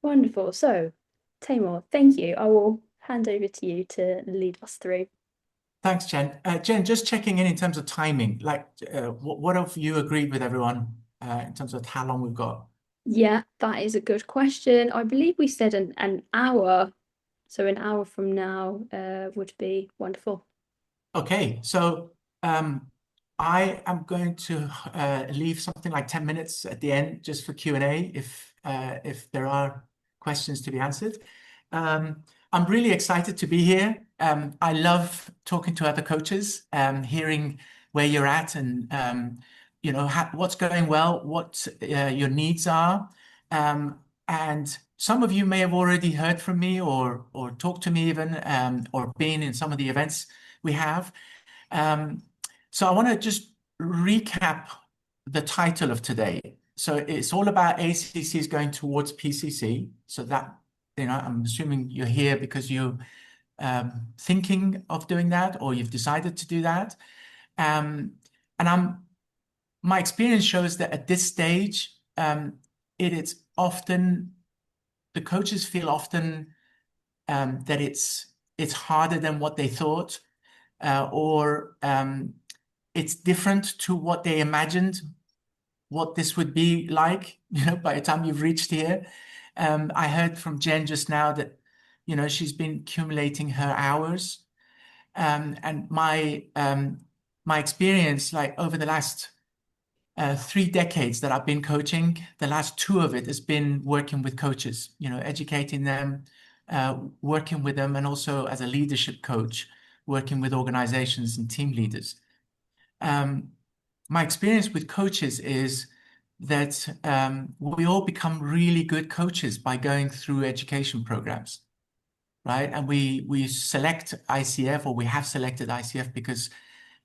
Wonderful. So, Taymour, thank you. I will hand over to you to lead us through. Thanks, Jen. Jen, just checking in terms of timing. What have you agreed with everyone in terms of how long we've got? Yeah, that is a good question. I believe we said an hour. So an hour from now would be wonderful. Okay, so I am going to leave something like 10 minutes at the end just for Q&A if there are questions to be answered. I'm really excited to be here. I love talking to other coaches, hearing where you're at and what's going well, what your needs are. And some of you may have already heard from me or talked to me even or been in some of the events we have. So I want to just recap the title of today. So it's all about ACCs going towards PCC. So that, I'm assuming you're here because you're thinking of doing that or you've decided to do that. And my experience shows that at this stage, it is often, the coaches feel often that it's harder than what they thought, or it's different to what they imagined what this would be like, by the time you've reached here. I heard from Jen just now that, she's been accumulating her hours. And my experience, like over the last 3 decades that I've been coaching, the last two of it has been working with coaches, educating them, working with them, and also as a leadership coach, working with organizations and team leaders. My experience with coaches is that we all become really good coaches by going through education programs, right? And we select ICF, or we have selected ICF because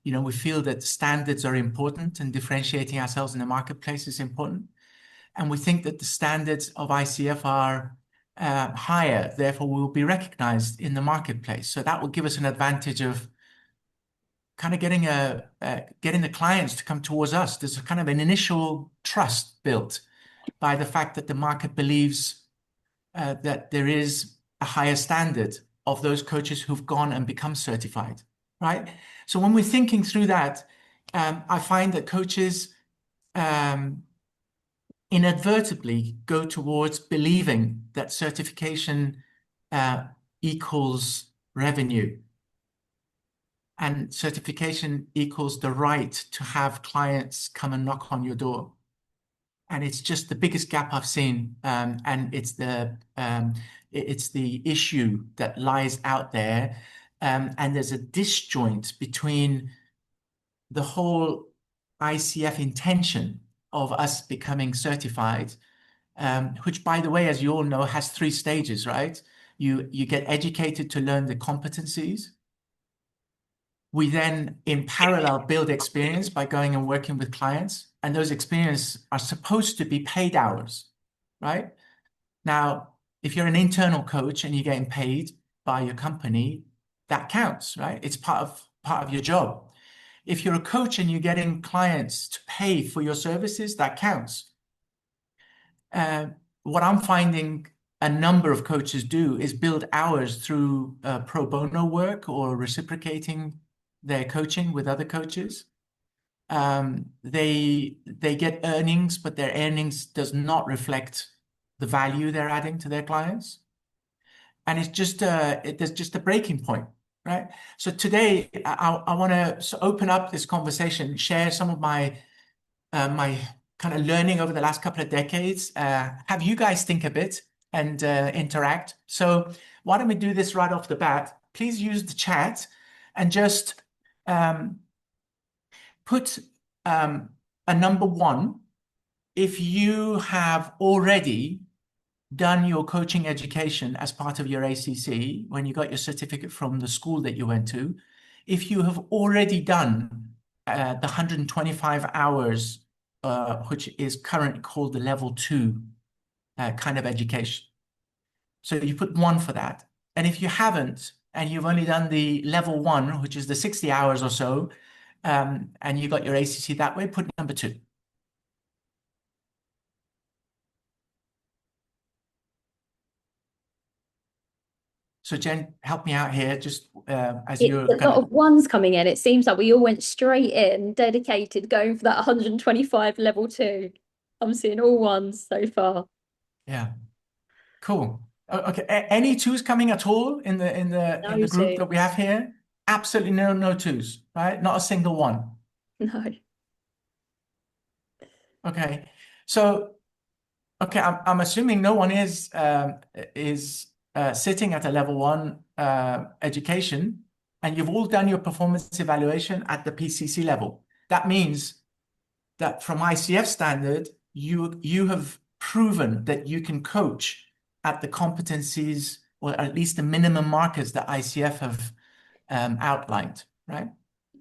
we feel that standards are important and differentiating ourselves in the marketplace is important. And we think that the standards of ICF are higher, therefore we will be recognized in the marketplace. So that will give us an advantage of kind of getting the clients to come towards us. There's a kind of an initial trust built by the fact that the market believes that there is a higher standard of those coaches who've gone and become certified, right? So when we're thinking through that, I find that coaches inadvertently go towards believing that certification equals revenue. And certification equals the right to have clients come and knock on your door. And it's just the biggest gap I've seen. And it's the issue that lies out there. And there's a disjoint between the whole ICF intention of us becoming certified, which, by the way, as you all know, has 3 stages, right? You get educated to learn the competencies. We then, in parallel, build experience by going and working with clients. And those experiences are supposed to be paid hours, right? Now, if you're an internal coach and you're getting paid by your company, that counts, right? It's part of your job. If you're a coach and you're getting clients to pay for your services, that counts. What I'm finding a number of coaches do is build hours through pro bono work or reciprocating their coaching with other coaches. They get earnings, but their earnings does not reflect the value they're adding to their clients. And it's just there's just a breaking point, right? So today I want to open up this conversation, share some of my my kind of learning over the last couple of decades, have you guys think a bit and interact. So why don't we do this right off the bat? Please use the chat and just put a number 1 if you have already done your coaching education as part of your ACC, when you got your certificate from the school that you went to. If you have already done the 125 hours, which is currently called the level 2 kind of education. So you put 1 for that. And if you haven't, and you've only done the level 1, which is the 60 hours or so, and you got your ACC that way, put number 2. So Jen, help me out here, just as It's you're a lot gonna. of ones coming in. It seems like we all went straight in, dedicated, going for that 125 level 2. I'm seeing all ones so far. Yeah, cool. Okay, any twos coming at all in No the group that we have twos. here? Absolutely no twos, right? Not a single one. No. Okay, so okay, I'm assuming no one is sitting at a level 1 education, and you've all done your performance evaluation at the PCC level. That means that from ICF standard, you have proven that you can coach at the competencies, or at least the minimum markers that ICF have outlined, right?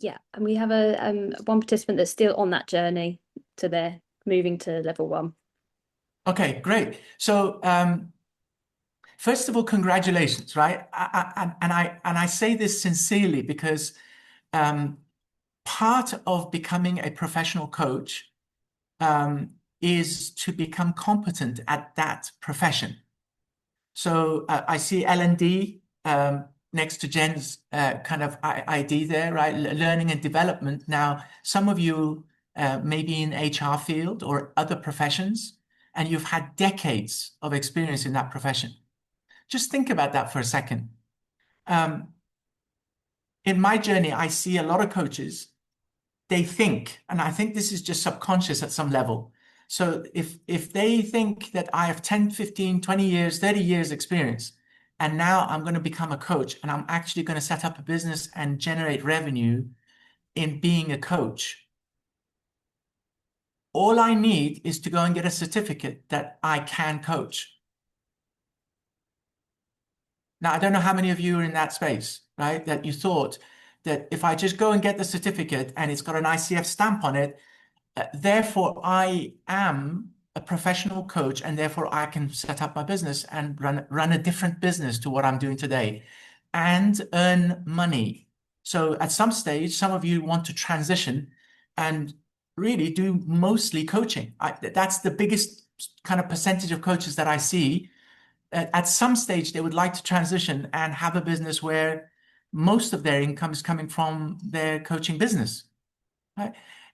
Yeah, and we have a one participant that's still on that journey to their moving to level 1. Okay, great. So first of all, congratulations, right? I say this sincerely because part of becoming a professional coach is to become competent at that profession. So I see L&D next to Jen's kind of ID there, right? Learning and development. Now, some of you may be in HR field or other professions, and you've had decades of experience in that profession. Just think about that for a second. In my journey, I see a lot of coaches, they think, and I think this is just subconscious at some level. So if they think that I have 10, 15, 20 years, 30 years experience, and now I'm going to become a coach, and I'm actually going to set up a business and generate revenue in being a coach, all I need is to go and get a certificate that I can coach. Now, I don't know how many of you are in that space, right? That you thought that if I just go and get the certificate and it's got an ICF stamp on it, therefore I am a professional coach, and therefore I can set up my business and run a different business to what I'm doing today and earn money. So at some stage, some of you want to transition and really do mostly coaching. That's the biggest kind of percentage of coaches that I see. At some stage, they would like to transition and have a business where most of their income is coming from their coaching business, right?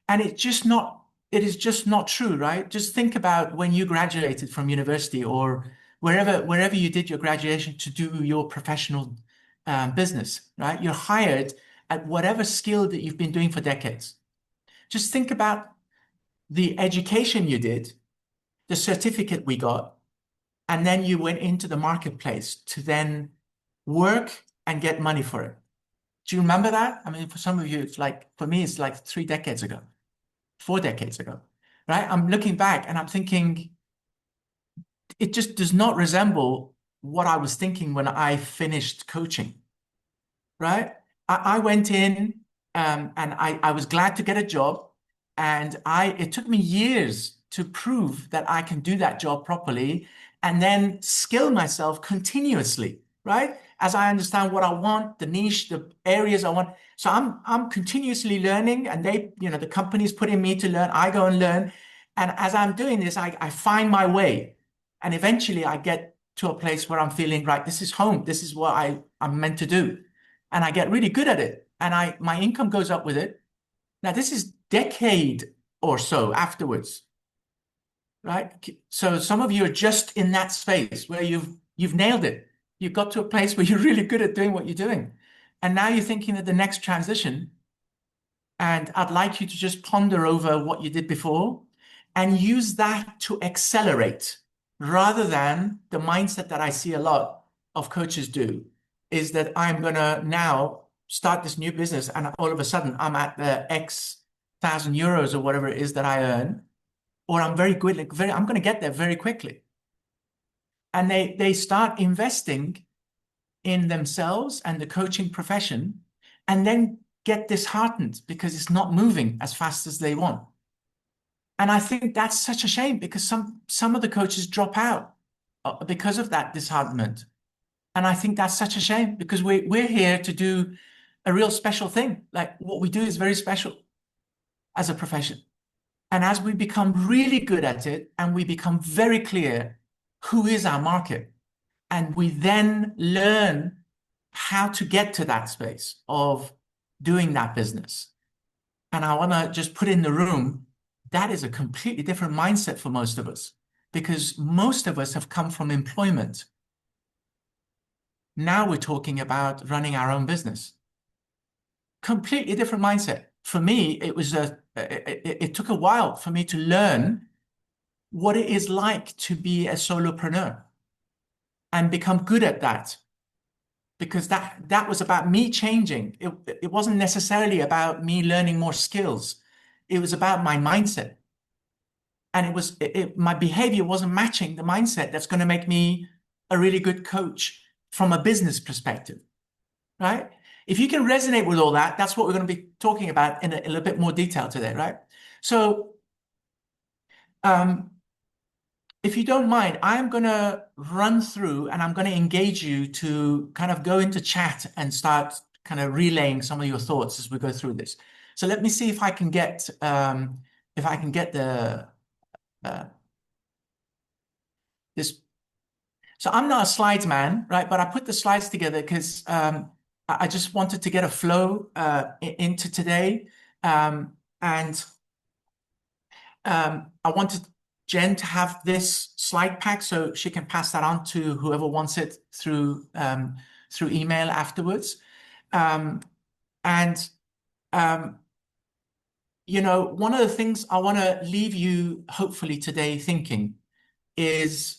And it is just not true, right? Just think about when you graduated from university or wherever you did your graduation to do your professional business, right? You're hired at whatever skill that you've been doing for decades. Just think about the education you did, the certificate we got, and then you went into the marketplace to then work and get money for it. Do you remember that? I mean, for some of you, it's like, for me, it's like 3 decades ago, 4 decades ago, right? I'm looking back and I'm thinking, it just does not resemble what I was thinking when I finished coaching, right? I went in and I was glad to get a job, and it took me years to prove that I can do that job properly and then skill myself continuously, right? As I understand what I want, the niche, the areas I want. So I'm continuously learning, and the company's putting me to learn. I go and learn. And as I'm doing this, I find my way. And eventually I get to a place where I'm feeling, right, this is home. This is what I'm meant to do. And I get really good at it. And my income goes up with it. Now, this is decade or so afterwards, right? So some of you are just in that space where you've nailed it. You've got to a place where you're really good at doing what you're doing. And now you're thinking of the next transition. And I'd like you to just ponder over what you did before and use that to accelerate, rather than the mindset that I see a lot of coaches do, is that I'm going to now start this new business and all of a sudden I'm at the X thousand euros or whatever it is that I earn, or I'm very good, I'm going to get there very quickly. And they start investing in themselves and the coaching profession, and then get disheartened because it's not moving as fast as they want. And I think that's such a shame, because some of the coaches drop out because of that disheartenment. And I think that's such a shame, because we're here to do a real special thing. Like, what we do is very special as a profession. And as we become really good at it and we become very clear who is our market, and we then learn how to get to that space of doing that business. And I want to just put in the room, that is a completely different mindset for most of us, because most of us have come from employment. Now we're talking about running our own business. Completely different mindset. For me, it took a while for me to learn what it is like to be a solopreneur and become good at that. Because that was about me changing. It wasn't necessarily about me learning more skills. It was about my mindset. And my behavior wasn't matching the mindset that's going to make me a really good coach from a business perspective, right? If you can resonate with all that, that's what we're going to be talking about in a little bit more detail today, right? So, if you don't mind, I'm going to run through and I'm going to engage you to kind of go into chat and start kind of relaying some of your thoughts as we go through this. So let me see if I can get this. So I'm not a slides man, right? But I put the slides together because I just wanted to get a flow into today, and I wanted Jen to have this slide pack so she can pass that on to whoever wants it through email afterwards. You know, one of the things I want to leave you hopefully today thinking is,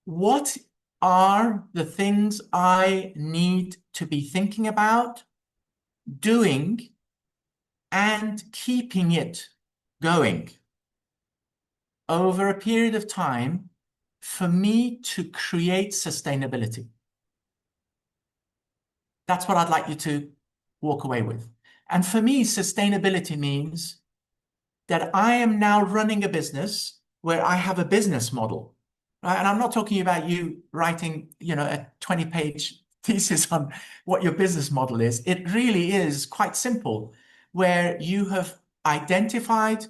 what are the things I need to be thinking about, doing, and keeping it going over a period of time for me to create sustainability? That's what I'd like you to walk away with. And for me, sustainability means that I am now running a business where I have a business model, right? And I'm not talking about you writing, you know, a 20-page thesis on what your business model is. It really is quite simple, where you have identified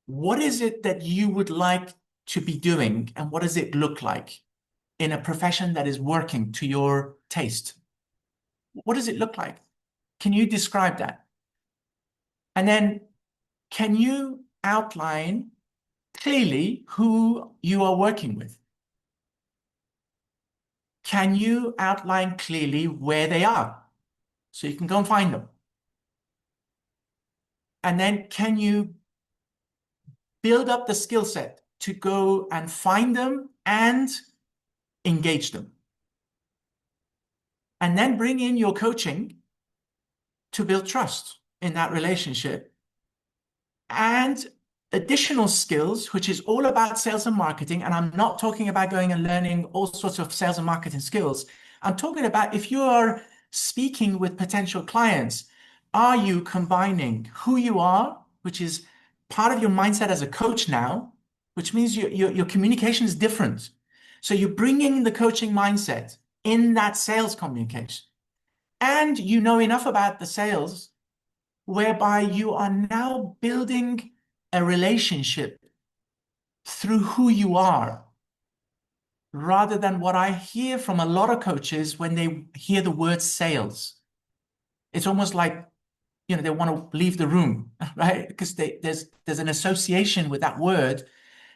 what is it that you would like to be doing, and what does it look like in a profession that is working to your taste? What does it look like? Can you describe that? And then can you outline clearly who you are working with? Can you outline clearly where they are so you can go and find them? And then can you build up the skill set to go and find them and engage them? And then bring in your coaching to build trust in that relationship, and additional skills, which is all about sales and marketing. And I'm not talking about going and learning all sorts of sales and marketing skills. I'm talking about, if you are speaking with potential clients, are you combining who you are, which is part of your mindset as a coach now, which means your communication is different. So you're bringing the coaching mindset in that sales communication. And you know enough about the sales whereby you are now building a relationship through who you are, rather than what I hear from a lot of coaches when they hear the word sales. It's almost like, you know, they want to leave the room, right? Because there's an association with that word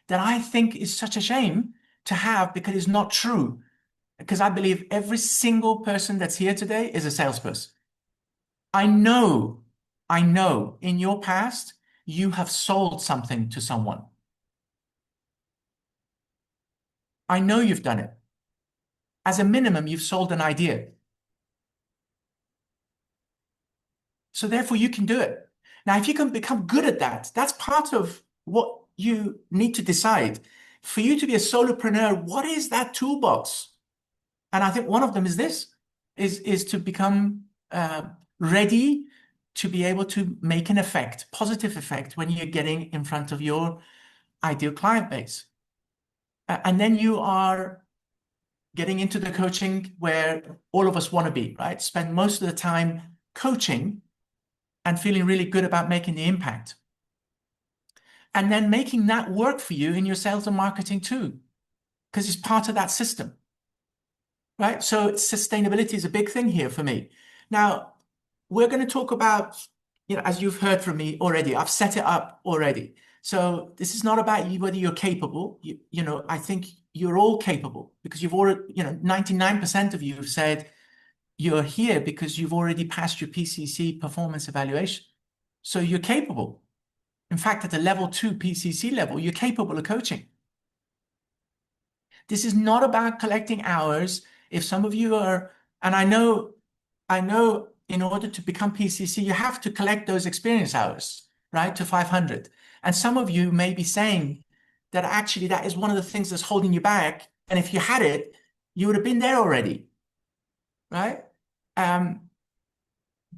that I think is such a shame to have, because it's not true. Because I believe every single person that's here today is a salesperson. I know in your past, you have sold something to someone. I know you've done it. As a minimum, you've sold an idea. So therefore, you can do it. Now, if you can become good at that, that's part of what you need to decide. For you to be a solopreneur, what is that toolbox? And I think one of them is this, is to become ready to be able to make an effect, positive effect, when you're getting in front of your ideal client base. And then you are getting into the coaching where all of us want to be, right? Spend most of the time coaching and feeling really good about making the impact. And then making that work for you in your sales and marketing too, because it's part of that system. right? So sustainability is a big thing here for me. Now, we're going to talk about, as you've heard from me already, I've set it up already. So this is not about you, whether you're capable. I think you're all capable because you've already, 99% of you have said you're here because you've already passed your PCC performance evaluation. So you're capable. In fact, at the level 2 PCC level, you're capable of coaching. This is not about collecting hours. If some of you are, and I know in order to become PCC, you have to collect those experience hours, right, to 500. And some of you may be saying that actually that is one of the things that's holding you back. And if you had it, you would have been there already, right?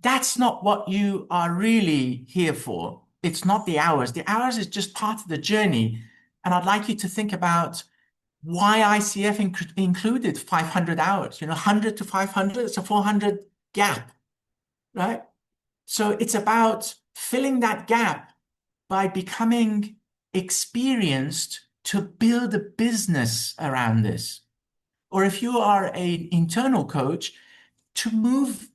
That's not what you are really here for. It's not the hours. The hours is just part of the journey. And I'd like you to think about why ICF included 500 hours, 100 to 500, it's a 400 gap, right? So it's about filling that gap by becoming experienced to build a business around this. Or if you are an internal coach, to move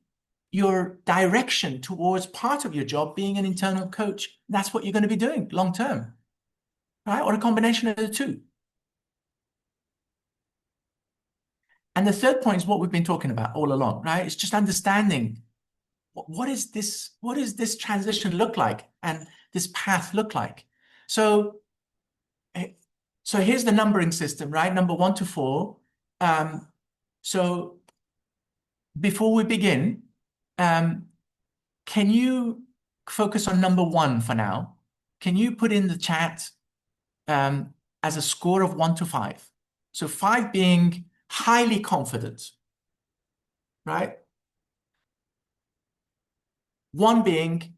your direction towards part of your job being an internal coach. That's what you're going to be doing long term, right? Or a combination of the two. And the third point is what we've been talking about all along, right? It's just understanding what is this transition look like and this path look like. So here's the numbering system, right? Number 1 to 4. So before we begin, can you focus on number 1 for now? Can you put in the chat as a score of 1 to 5? So 5 being highly confident, right? 1 being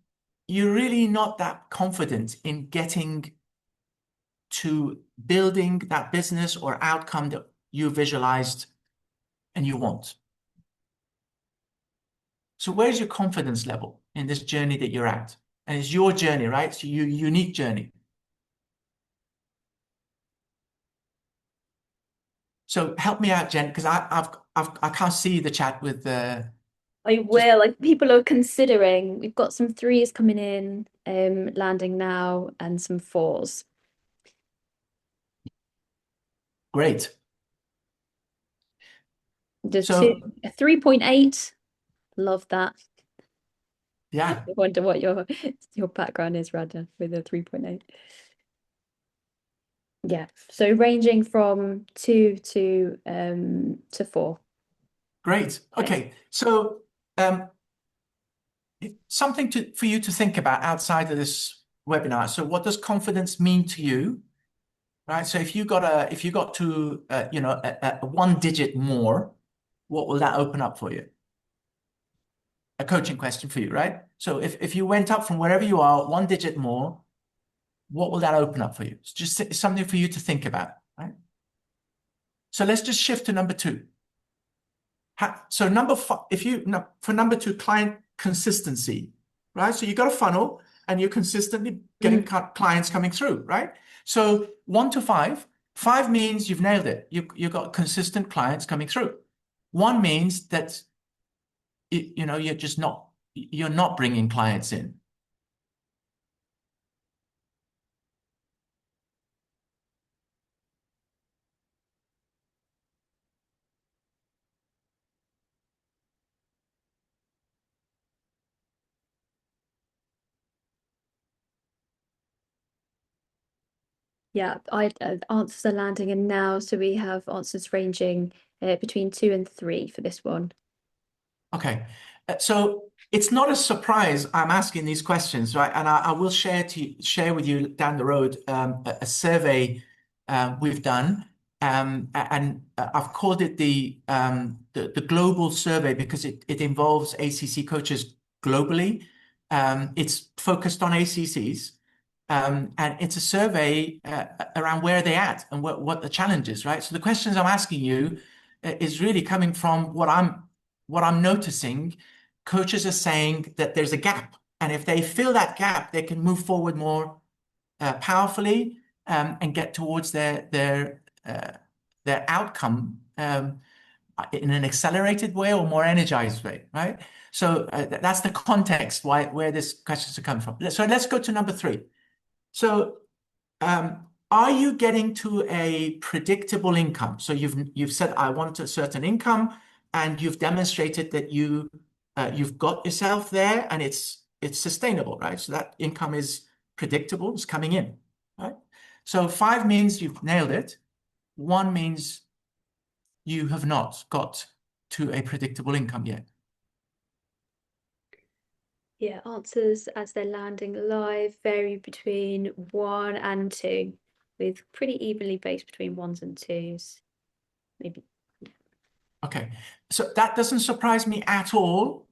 you're really not that confident in getting to building that business or outcome that you visualized and you want. So where's your confidence level in this journey that you're at? And it's your journey, right? It's your unique journey. So help me out, Jen, because I can't see the chat with the. I will. Like people are considering. We've got some 3s coming in, landing now, and some 4s. Great. There's So 3.8. Love that. yeah, I wonder what your background is, Radha, with a 3.8. Yeah. So ranging from 2 to 4. great. Okay. So something for you to think about outside of this webinar. So what does confidence mean to you? Right. So if you got to a 1 digit more, what will that open up for you? A coaching question for you, right? So if you went up from wherever you are 1 digit more, what will that open up for you? It's just something for you to think about, right? So let's just shift to number 2. So number 5, for number 2, client consistency, right? So you got a funnel and you're consistently getting clients coming through, right? So 1 to 5, 5 means you've nailed it. You've got consistent clients coming through. 1 means that you're not bringing clients in. Yeah, answers are landing in now, so we have answers ranging between 2 and 3 for this one. Okay, so it's not a surprise I'm asking these questions, right? And I will share with you down the road a survey we've done, and I've called it the global survey because it involves ACC coaches globally. It's focused on ACCs. And it's a survey around where they're at and what the challenge is, right? So the questions I'm asking you is really coming from what I'm noticing. Coaches are saying that there's a gap, and if they fill that gap, they can move forward more powerfully and get towards their outcome. in an accelerated way or more energized way, right? So that's the context where this questions are coming from. So let's go to number 3. So are you getting to a predictable income? So you've said, I want a certain income, and you've demonstrated that you've got yourself there, and it's sustainable, right? So that income is predictable, it's coming in, right? So 5 means you've nailed it. 1 means you have not got to a predictable income yet. Yeah, answers as they're landing live vary between 1 and 2, with pretty evenly based between 1s and 2s. Maybe. Okay, so that doesn't surprise me at all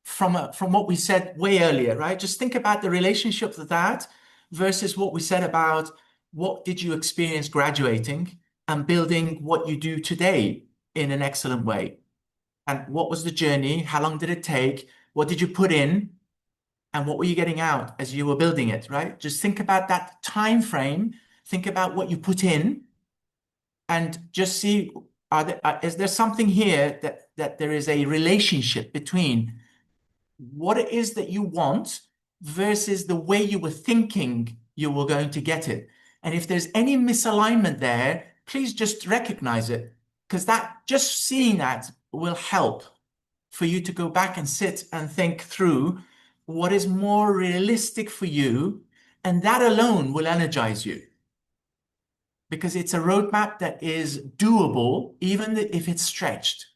from what we said way earlier, right? Just think about the relationship of that versus what we said about what did you experience graduating and building what you do today in an excellent way. And what was the journey? How long did it take? What did you put in? And what were you getting out as you were building it, right? Just think about that time frame. Think about what you put in, and just see, is there something here that there is a relationship between what it is that you want versus the way you were thinking you were going to get it. And if there's any misalignment there, please just recognize it, because that, just seeing that will help for you to go back and sit and think through what is more realistic for you, and that alone will energize you, because it's a roadmap that is doable even if it's stretched.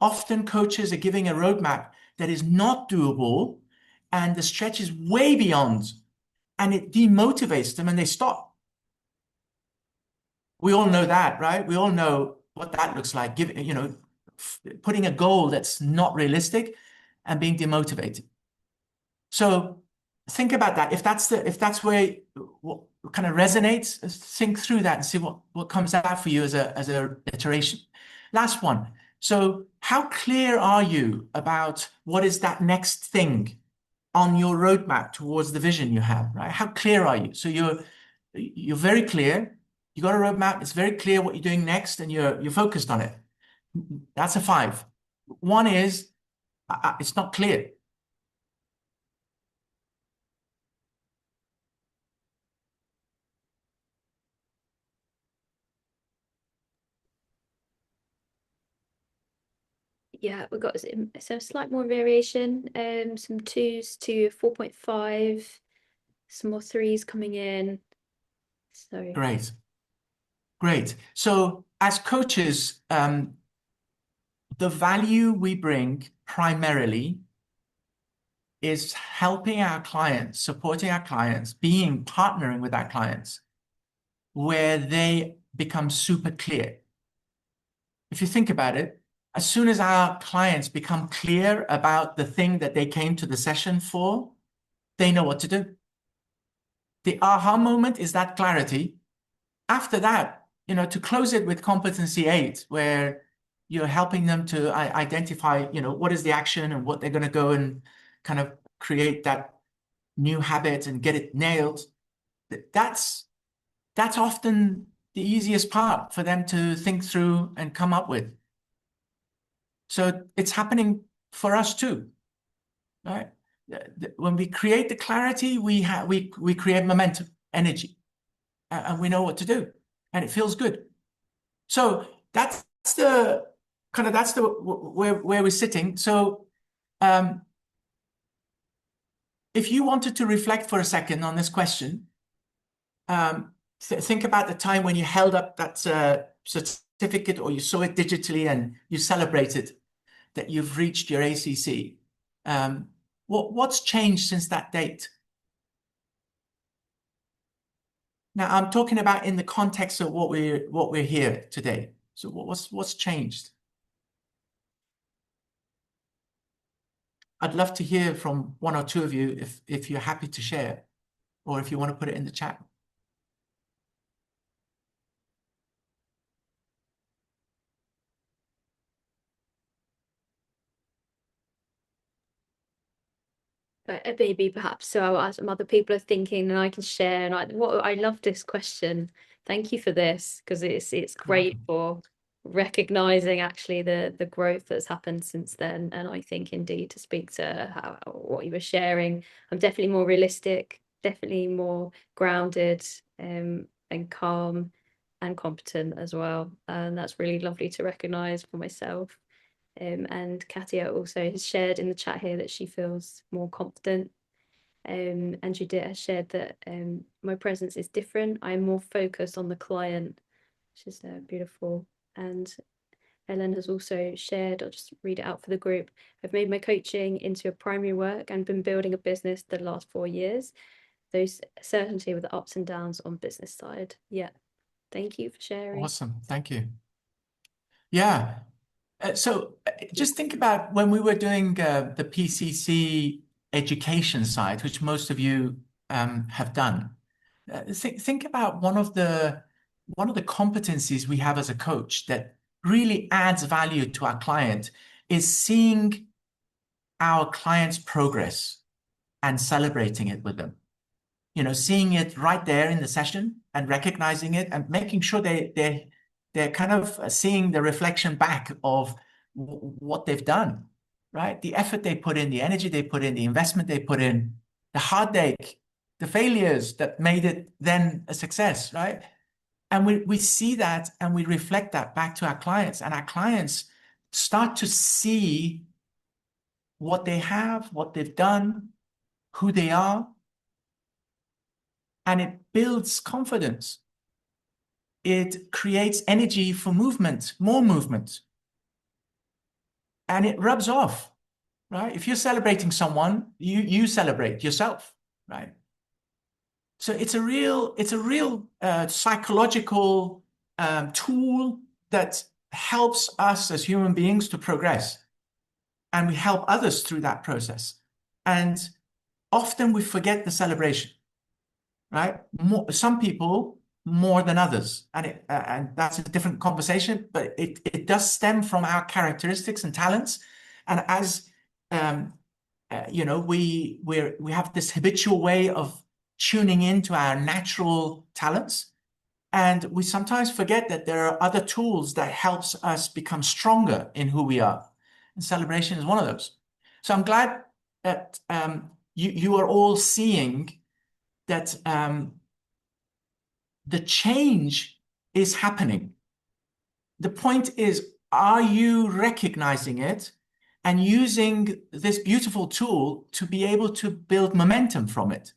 Often coaches are giving a roadmap that is not doable, and the stretch is way beyond, and it demotivates them and they stop. We all know that, right? We all know what that looks like, putting a goal that's not realistic and being demotivated. So think about that. If that's where what kind of resonates, think through that and see what comes out for you as a iteration. Last one. So how clear are you about what is that next thing on your roadmap towards the vision you have, right? How clear are you? So you're very clear. You got a roadmap. It's very clear what you're doing next, and you're focused on it. That's a 5. 1 is it's not clear. Yeah, we've got some slight more variation, some 2s to 4.5, some more 3s coming in. So Great. So as coaches, the value we bring primarily is helping our clients, supporting our clients, partnering with our clients, where they become super clear. If you think about it, as soon as our clients become clear about the thing that they came to the session for, they know what to do. The aha moment is that clarity. After that, to close it with competency 8, where you're helping them to identify, what is the action and what they're going to go and kind of create that new habit and get it nailed. That's often the easiest part for them to think through and come up with. So it's happening for us too, right? When we create the clarity, we create momentum, energy, and we know what to do, and it feels good. So that's where we're sitting. So if you wanted to reflect for a second on this question, think about the time when you held up that certificate, or you saw it digitally and you celebrated that you've reached your ACC. What's changed since that date? Now, I'm talking about in the context of what we're here today. So what's changed? I'd love to hear from 1 or 2 of you if you're happy to share, or if you want to put it in the chat. But maybe perhaps so some other people are thinking, and I can share. And I love this question. Thank you for this, because it's great for recognizing actually the growth that's happened since then. And I think indeed, to speak to what you were sharing, I'm definitely more realistic, definitely more grounded, and calm and competent as well. And that's really lovely to recognize for myself. And Katia also has shared in the chat here that she feels more confident. And Judith has shared that my presence is different. I'm more focused on the client, which is beautiful. And Ellen has also shared, I'll just read it out for the group. I've made my coaching into a primary work and been building a business the last 4 years. There's certainty with the ups and downs on business side. Yeah. Thank you for sharing. Awesome. Thank you. Yeah. So just think about when we were doing the PCC education side, which most of you have done. Think about one of the competencies we have as a coach that really adds value to our client is seeing our client's progress and celebrating it with them. You know, seeing it right there in the session and recognizing it and making sure they're kind of seeing the reflection back of what they've done, right? The effort they put in, the energy they put in, the investment they put in, the heartache, the failures that made it then a success, right? And we see that and we reflect that back to our clients, and our clients start to see what they have, what they've done, who they are, and it builds confidence. It creates energy for movement, more movement, and it rubs off, right? If you're celebrating someone, you celebrate yourself, right? So it's a real psychological tool that helps us as human beings to progress, and we help others through that process. And often we forget the celebration, right? Some people more than others, and that's a different conversation. But it does stem from our characteristics and talents, and as you know, we have this habitual way of tuning into our natural talents, and we sometimes forget that there are other tools that helps us become stronger in who we are, and celebration is one of those. So I'm glad that you are all seeing that the change is happening. The point is, are you recognizing it and using this beautiful tool to be able to build momentum from it?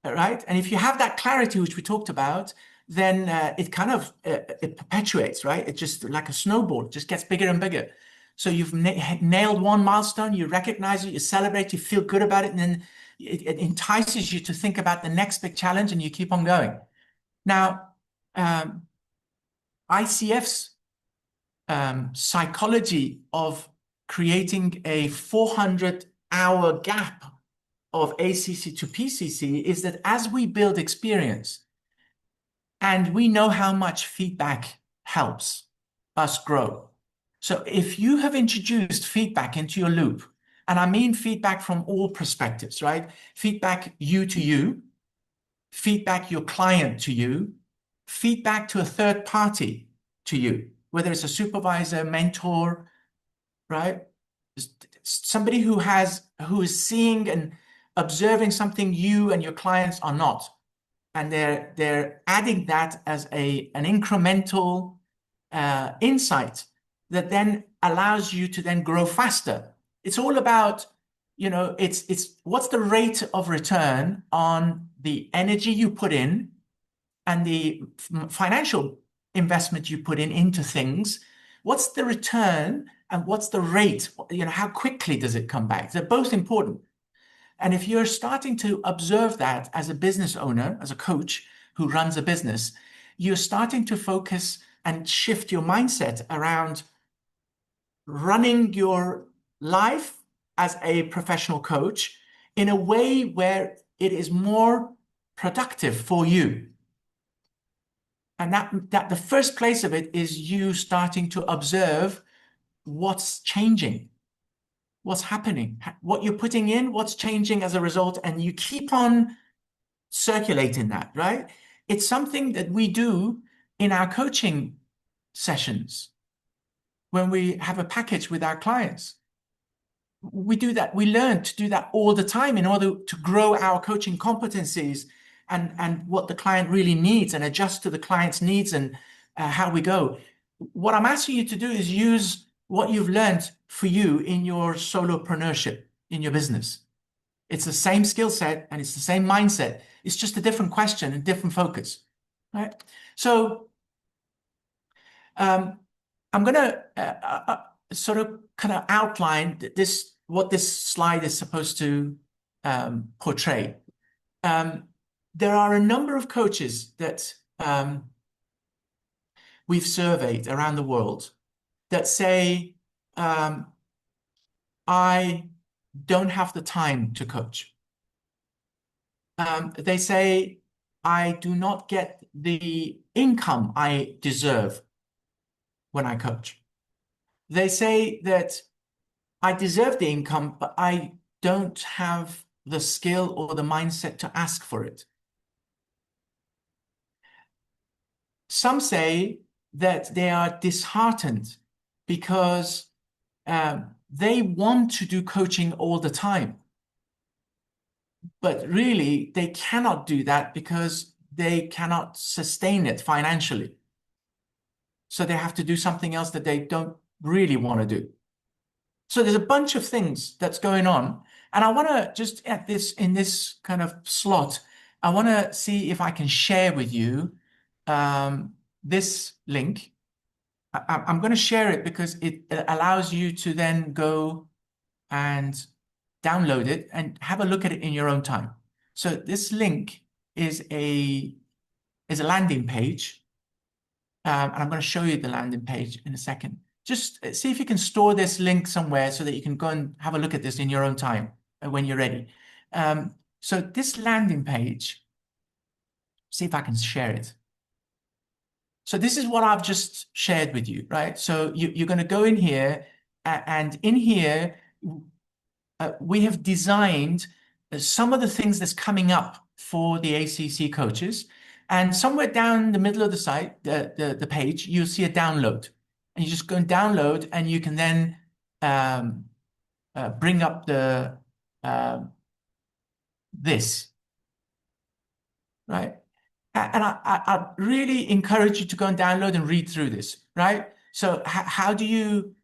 Right? And if you have that clarity, which we talked about, then it kind of it perpetuates, right? It just like a snowball, it just gets bigger and bigger. So you've nailed one milestone, you recognize it, you celebrate, you feel good about it, and then it entices you to think about the next big challenge, and you keep on going. Now, ICF's psychology of creating a 400-hour gap of ACC to PCC is that as we build experience, and we know how much feedback helps us grow. So if you have introduced feedback into your loop, and I mean feedback from all perspectives, right? Feedback you to you, feedback your client to you, feedback to a third party to you, whether it's a supervisor, mentor, right? Somebody who is seeing and observing something you and your clients are not, and they're adding that as an incremental insight that then allows you to then grow faster. It's all about, you know, it's what's the rate of return on the energy you put in and the financial investment you put into things. What's the return and what's the rate? You know, how quickly does it come back? They're both important. And if you're starting to observe that as a business owner, as a coach who runs a business, you're starting to focus and shift your mindset around running your life as a professional coach in a way where it is more productive for you. And that the first place of it is you starting to observe what's changing, what's happening, what you're putting in, what's changing as a result, and you keep on circulating that, right? It's something that we do in our coaching sessions, when we have a package with our clients. We do that. We learn to do that all the time in order to grow our coaching competencies and what the client really needs, and adjust to the client's needs and how we go. What I'm asking you to do is use what you've learned for you in your solopreneurship, in your business. It's the same skill set and it's the same mindset. It's just a different question and different focus, right? So I'm going to sort of kind of outline what this slide is supposed to portray. There are a number of coaches that we've surveyed around the world that say, I don't have the time to coach. They say, I do not get the income I deserve when I coach. They say that I deserve the income, but I don't have the skill or the mindset to ask for it. Some say that they are disheartened because they want to do coaching all the time, but really they cannot do that because they cannot sustain it financially. So they have to do something else that they don't really want to do. So there's a bunch of things that's going on. And I want to just in this kind of slot, I want to see if I can share with you this link. I'm going to share it because it allows you to then go and download it and have a look at it in your own time. So this link is a landing page. And I'm going to show you the landing page in a second. Just see if you can store this link somewhere so that you can go and have a look at this in your own time when you're ready. So this landing page, see if I can share it. So this is what I've just shared with you, right? So you're going to go in here, and in here, we have designed some of the things that's coming up for the ACC coaches. And somewhere down the middle of the site, the page, you'll see a download. And you just go and download, and you can then bring up this, right? And I really encourage you to go and download and read through this, right? So how do you,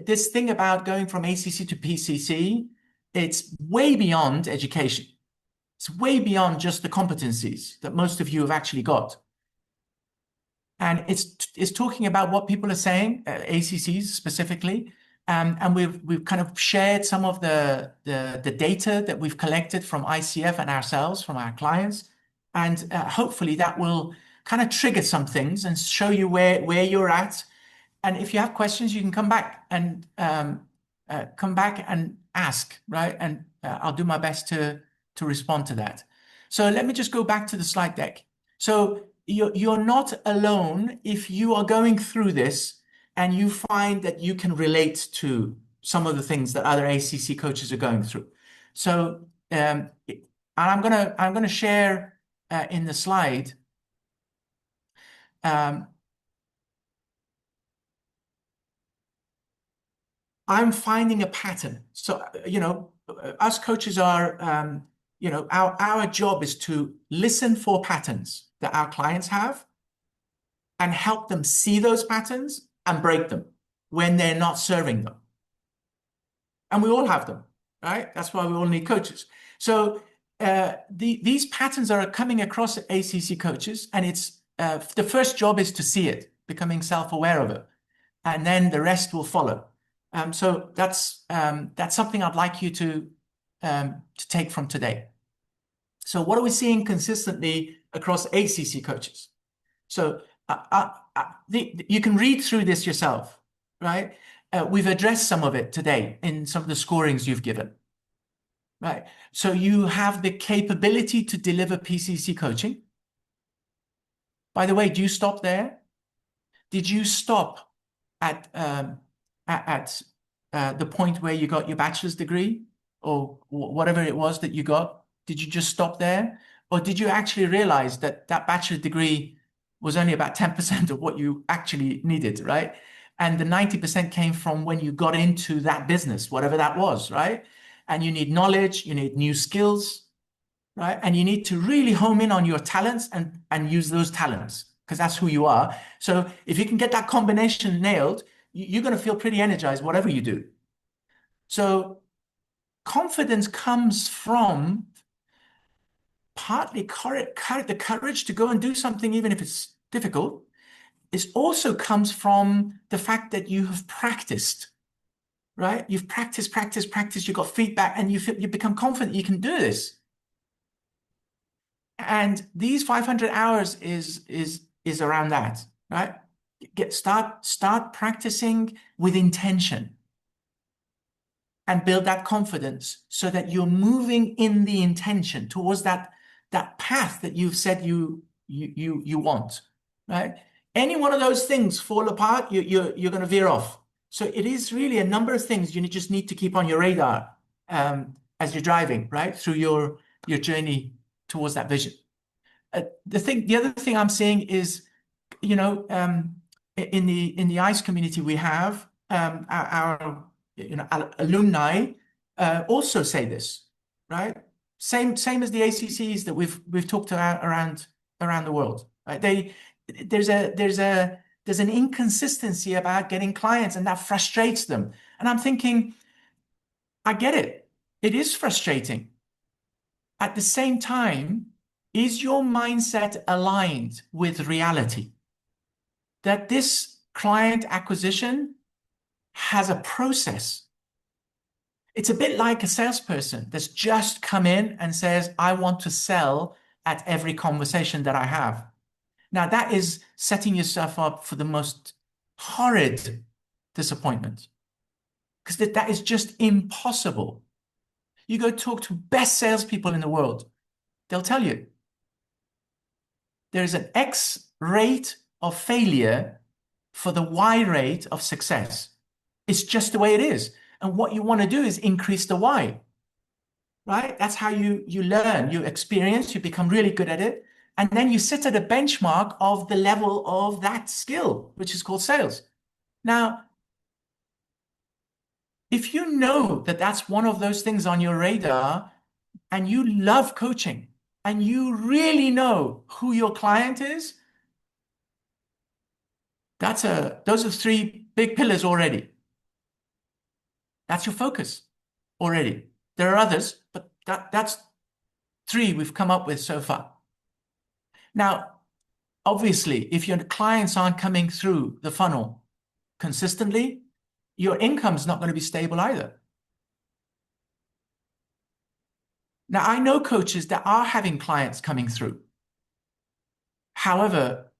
this thing about going from ACC to PCC, it's way beyond education. It's way beyond just the competencies that most of you have actually got. And it's talking about what people are saying, ACCs specifically. And we've kind of shared some of the data that we've collected from ICF and ourselves, from our clients. And hopefully that will kind of trigger some things and show you where you're at. And if you have questions, you can come back and ask, right? And I'll do my best to respond to that. So let me just go back to the slide deck. So you're not alone if you are going through this and you find that you can relate to some of the things that other ACC coaches are going through. So and I'm gonna share in the slide. I'm finding a pattern. So us coaches are our job is to listen for patterns that our clients have and help them see those patterns and break them when they're not serving them. And we all have them, right? That's why we all need coaches. So these patterns are coming across ACC coaches, and it's the first job is to see it, becoming self-aware of it, and then the rest will follow. So that's something I'd like you to take from today. So what are we seeing consistently across ACC coaches? So you can read through this yourself, right? We've addressed some of it today in some of the scorings you've given, right? So you have the capability to deliver PCC coaching. By the way, do you stop there? Did you stop at the point where you got your bachelor's degree or whatever it was that you got? Did you just stop there? Or did you actually realize that that bachelor's degree was only about 10% of what you actually needed, right? And the 90% came from when you got into that business, whatever that was, right? And you need knowledge, you need new skills, right? And you need to really home in on your talents and use those talents, because that's who you are. So if you can get that combination nailed, you're going to feel pretty energized, whatever you do. So confidence comes from partly the courage to go and do something, even if it's difficult. It also comes from the fact that you have practiced, right? You've practiced, you got feedback, and you become confident you can do this. And these 500 hours is around that, right? Start practicing with intention and build that confidence so that you're moving in the intention towards that path that you've said you want, right? Any one of those things fall apart, you're going to veer off. So it is really a number of things you just need to keep on your radar as you're driving, right, through your journey towards that vision. The other thing I'm seeing is, in the 𝗿𝗍 community, we have our alumni also say this, right? Same as the ACCs that we've talked about around the world, right? There's an inconsistency about getting clients, and that frustrates them. And I'm thinking, I get it. It is frustrating. At the same time, is your mindset aligned with reality? That this client acquisition has a process. It's a bit like a salesperson that's just come in and says, I want to sell at every conversation that I have. Now, that is setting yourself up for the most horrid disappointment, because that is just impossible. You go talk to best salespeople in the world, they'll tell you there's an X rate of failure for the Y rate of success. It's just the way it is. And what you want to do is increase the Y, right? That's how you learn, you experience, you become really good at it. And then you sit at a benchmark of the level of that skill, which is called sales. Now, if you know that that's one of those things on your radar, and you love coaching, and you really know who your client is, those are 3 big pillars already. That's your focus already. There are others, but that's 3 we've come up with so far. Now, obviously, if your clients aren't coming through the funnel consistently, your income's not going to be stable either. Now, I know coaches that are having clients coming through. However,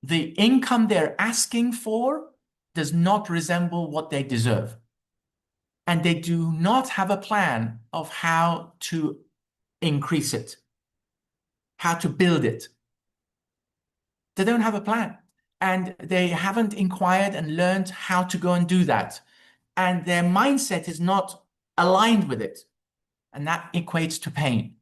the income they're asking for does not resemble what they deserve. And they do not have a plan of how to increase it, how to build it. They don't have a plan, and they haven't inquired and learned how to go and do that. And their mindset is not aligned with it. And that equates to pain.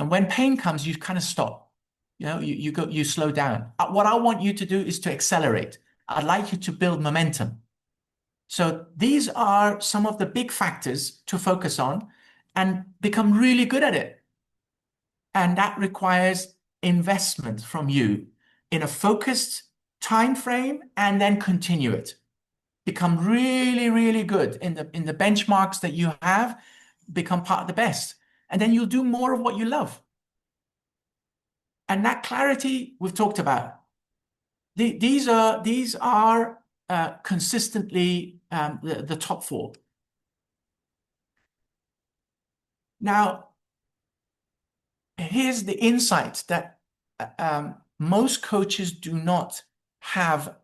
And when pain comes, you kind of stop. You slow down. What I want you to do is to accelerate. I'd like you to build momentum. So these are some of the big factors to focus on and become really good at it. And that requires investment from you in a focused time frame, and then continue it. Become really, really good in the benchmarks that you have, become part of the best. And then you'll do more of what you love. And that clarity we've talked about. These are consistently the top 4. Now, here's the insight that most coaches do not have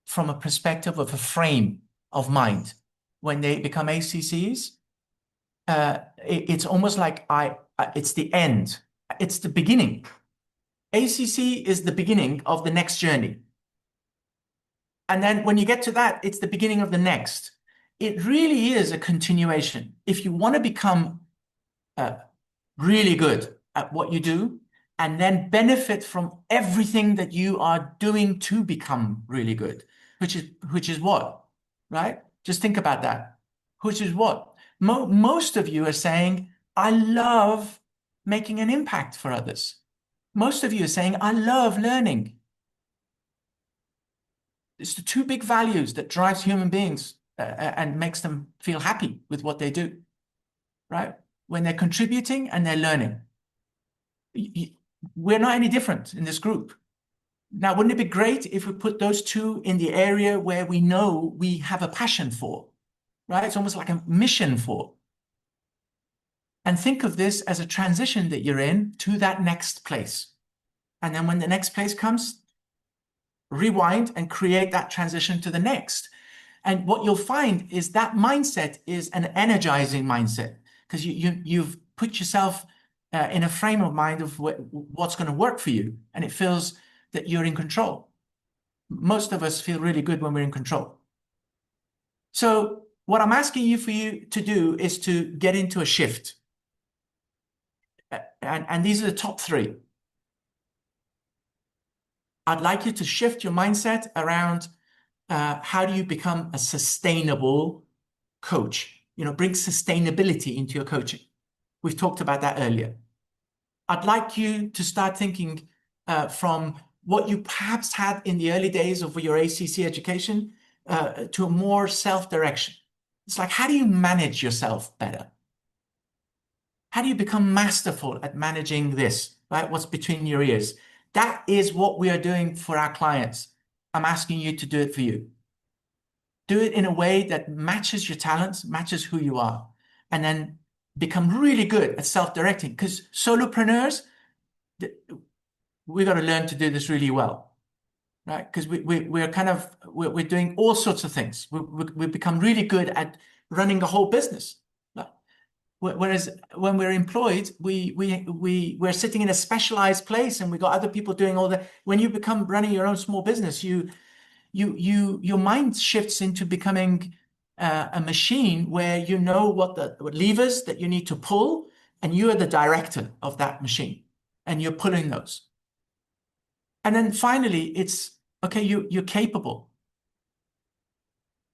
from a perspective of a frame of mind. When they become ACCs, it's almost like it's the end. It's the beginning. ACC is the beginning of the next journey. And then when you get to that, it's the beginning of the next. It really is a continuation. If you want to become really good at what you do, and then benefit from everything that you are doing to become really good, which is what, right? Just think about that. Which is what? Most of you are saying, I love making an impact for others. Most of you are saying, I love learning. It's the two big values that drives human beings and makes them feel happy with what they do, right? When they're contributing and they're learning. We're not any different in this group. Now, wouldn't it be great if we put those two in the area where we know we have a passion for, right? It's almost like a mission for. And think of this as a transition that you're in to that next place. And then when the next place comes, rewind and create that transition to the next. And what you'll find is that mindset is an energizing mindset, because you've put yourself in a frame of mind of what's going to work for you, and it feels that you're in control. Most of us feel really good when we're in control. So what I'm asking you to do is to get into a shift. And these are the top three. I'd like you to shift your mindset around how do you become a sustainable coach? Bring sustainability into your coaching. We've talked about that earlier. I'd like you to start thinking from what you perhaps had in the early days of your ACC education to a more self-direction. It's like, how do you manage yourself better? How do you become masterful at managing this, right? What's between your ears? That is what we are doing for our clients. I'm asking you to do it for you. Do it in a way that matches your talents, matches who you are, and then become really good at self-directing. Because solopreneurs, we've got to learn to do this really well, right? Because we're doing all sorts of things. We become really good at running a whole business. Whereas when we're employed, we're sitting in a specialized place and we've got other people doing all that. When you become running your own small business, your mind shifts into becoming a machine where you know what levers that you need to pull, and you are the director of that machine, and you're pulling those. And then finally, it's okay, you're capable.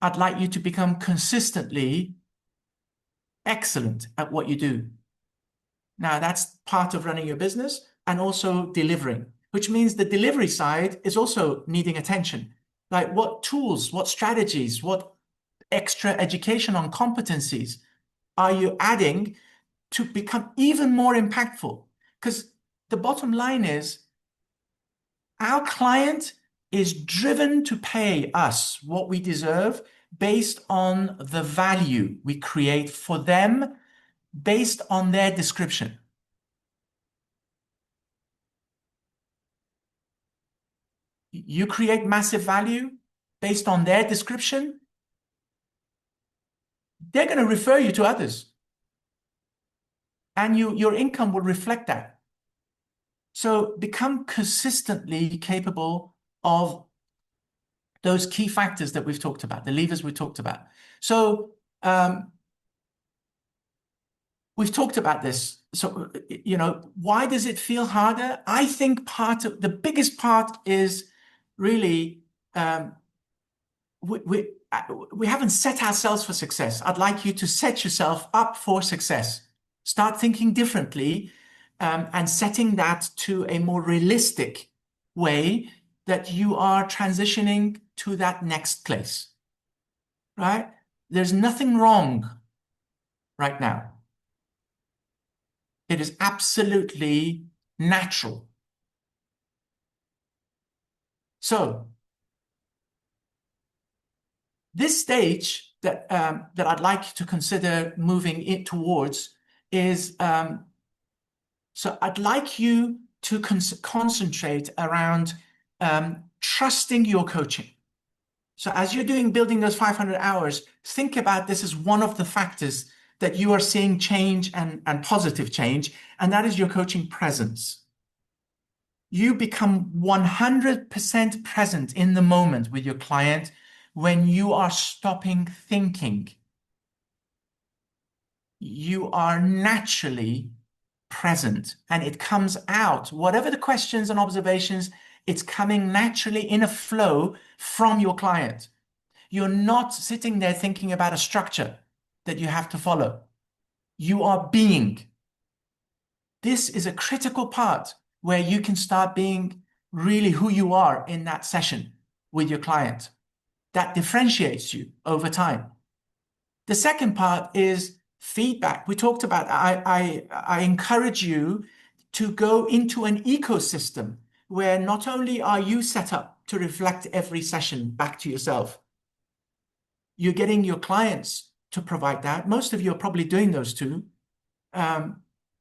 I'd like you to become consistently excellent at what you do. Now, that's part of running your business and also delivering, which means the delivery side is also needing attention. Like, what tools, what strategies, what extra education on competencies are you adding to become even more impactful? Because the bottom line is, our client is driven to pay us what we deserve based on the value we create for them, based on their description. You create massive value based on their description, they're going to refer you to others. And your income will reflect that. So become consistently capable of those key factors that we've talked about, the levers we talked about. So we've talked about this. So, why does it feel harder? I think the biggest part is really we haven't set ourselves for success. I'd like you to set yourself up for success. Start thinking differently and setting that to a more realistic way that you are transitioning to that next place, right? There's nothing wrong right now. It is absolutely natural. So this stage that I'd like to consider moving it towards is, so I'd like you to concentrate around trusting your coaching. So as you're building those 500 hours, think about this as one of the factors that you are seeing change and positive change, and that is your coaching presence. You become 100% present in the moment with your client when you are stopping thinking. You are naturally present, and it comes out. Whatever the questions and observations, it's coming naturally in a flow from your client. You're not sitting there thinking about a structure that you have to follow. You are being. This is a critical part where you can start being really who you are in that session with your client. That differentiates you over time. The second part is feedback. We talked about, I encourage you to go into an ecosystem where not only are you set up to reflect every session back to yourself, you're getting your clients to provide that. Most of you are probably doing those two. And